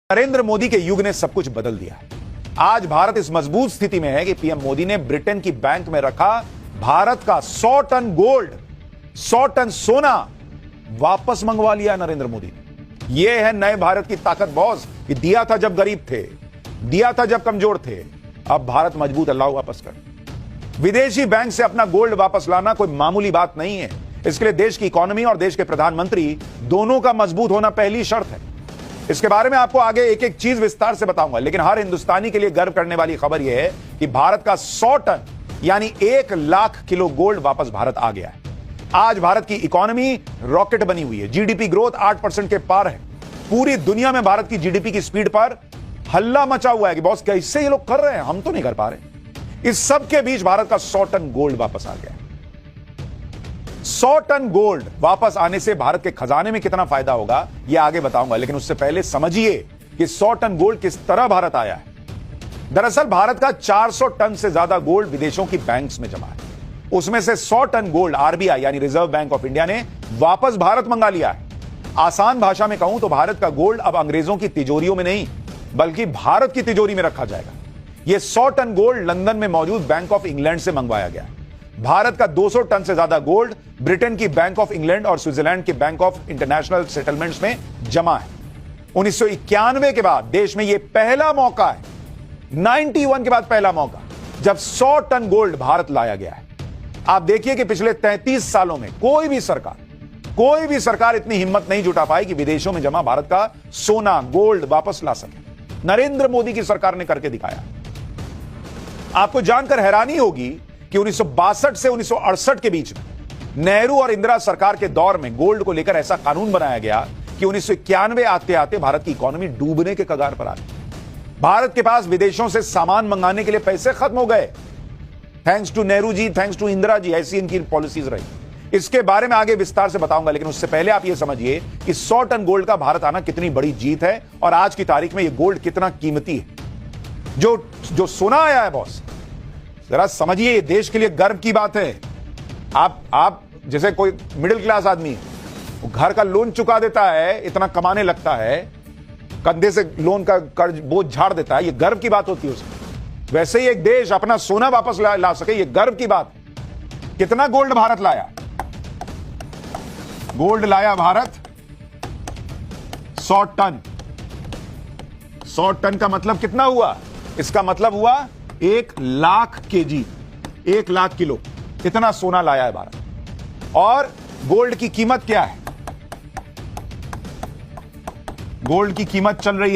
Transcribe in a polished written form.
नरेंद्र मोदी के युग ने सब कुछ बदल दिया। आज भारत इस मजबूत स्थिति में है कि पीएम मोदी ने ब्रिटेन की बैंक में रखा भारत का 100 टन गोल्ड, 100 टन सोना वापस मंगवा लिया नरेंद्र मोदी ने। यह है नए भारत की ताकत बॉस, कि दिया था जब गरीब थे, दिया था जब कमजोर थे, अब भारत मजबूत, अल्लाह वापस कर। विदेशी बैंक से अपना गोल्ड वापस लाना कोई मामूली बात नहीं है। इसके लिए देश की इकोनॉमी और देश के प्रधानमंत्री दोनों का मजबूत होना पहली शर्त है। इसके बारे में आपको आगे एक एक चीज विस्तार से बताऊंगा, लेकिन हर हिंदुस्तानी के लिए गर्व करने वाली खबर यह है कि भारत का 100 टन यानी 1 लाख किलो गोल्ड वापस भारत आ गया है। आज भारत की इकोनॉमी रॉकेट बनी हुई है। जीडीपी ग्रोथ 8% के पार है। पूरी दुनिया में भारत की जीडीपी की स्पीड पर हल्ला मचा हुआ है कि बॉस कैसे ये लोग कर रहे हैं, हम तो नहीं कर पा रहे। इस सब के बीच भारत का 100 टन गोल्ड वापस आ गया है। 100 टन गोल्ड वापस आने से भारत के खजाने में कितना फायदा होगा यह आगे बताऊंगा, लेकिन उससे पहले समझिए कि 100 टन गोल्ड किस तरह भारत आया है। दरअसल भारत का 400 टन से ज्यादा गोल्ड विदेशों की बैंक्स में जमा है। उसमें से 100 टन गोल्ड आरबीआई यानी रिजर्व बैंक ऑफ इंडिया ने वापस भारत मंगा लिया है। आसान भाषा में कहूं तो भारत का गोल्ड अब अंग्रेजों की तिजोरियों में नहीं बल्कि भारत की तिजोरी में रखा जाएगा। यह 100 टन गोल्ड लंदन में मौजूद बैंक ऑफ इंग्लैंड से मंगवाया गया। भारत का 200 टन से ज्यादा गोल्ड ब्रिटेन की बैंक ऑफ इंग्लैंड और स्विट्जरलैंड की बैंक ऑफ इंटरनेशनल सेटलमेंट्स में जमा है। 1991 के बाद देश में यह पहला मौका है, 91 के बाद पहला मौका, जब 100 टन गोल्ड भारत लाया गया है। आप देखिए कि पिछले 33 सालों में कोई भी सरकार इतनी हिम्मत नहीं जुटा पाई कि विदेशों में जमा भारत का सोना गोल्ड वापस ला सके। नरेंद्र मोदी की सरकार ने करके दिखाया। आपको जानकर हैरानी होगी कि 1962 से 1968 के बीच में नेहरू और इंदिरा सरकार के दौर में गोल्ड को लेकर ऐसा कानून बनाया गया कि 1991 आते आते भारत की इकोनॉमी डूबने के कगार पर आ गई। भारत के पास विदेशों से सामान मंगाने के लिए पैसे खत्म हो गए। Thanks to Nehru ji, thanks to Indira ji, ऐसी इनकी पॉलिसीज रही। इसके बारे में आगे विस्तार से बताऊंगा, लेकिन उससे पहले आप यह समझिए कि 100 टन गोल्ड का भारत आना कितनी बड़ी जीत है और आज की तारीख में यह गोल्ड कितना कीमती है। जो सोना आया है बॉस, जरा समझिए, ये देश के लिए गर्व की बात है। आप जैसे कोई मिडिल क्लास आदमी है, वो घर का लोन चुका देता है, इतना कमाने लगता है, कंधे से लोन का कर्ज बोझ झाड़ देता है, ये गर्व की बात होती है उसमें। वैसे ही एक देश अपना सोना वापस ला सके, ये गर्व की बात है। कितना गोल्ड भारत लाया? गोल्ड लाया भारत 100 टन। 100 टन का मतलब कितना हुआ? इसका मतलब हुआ 1 लाख केजी, 1 लाख किलो। इतना सोना लाया है भारत। और गोल्ड की कीमत क्या है? गोल्ड की कीमत चल रही है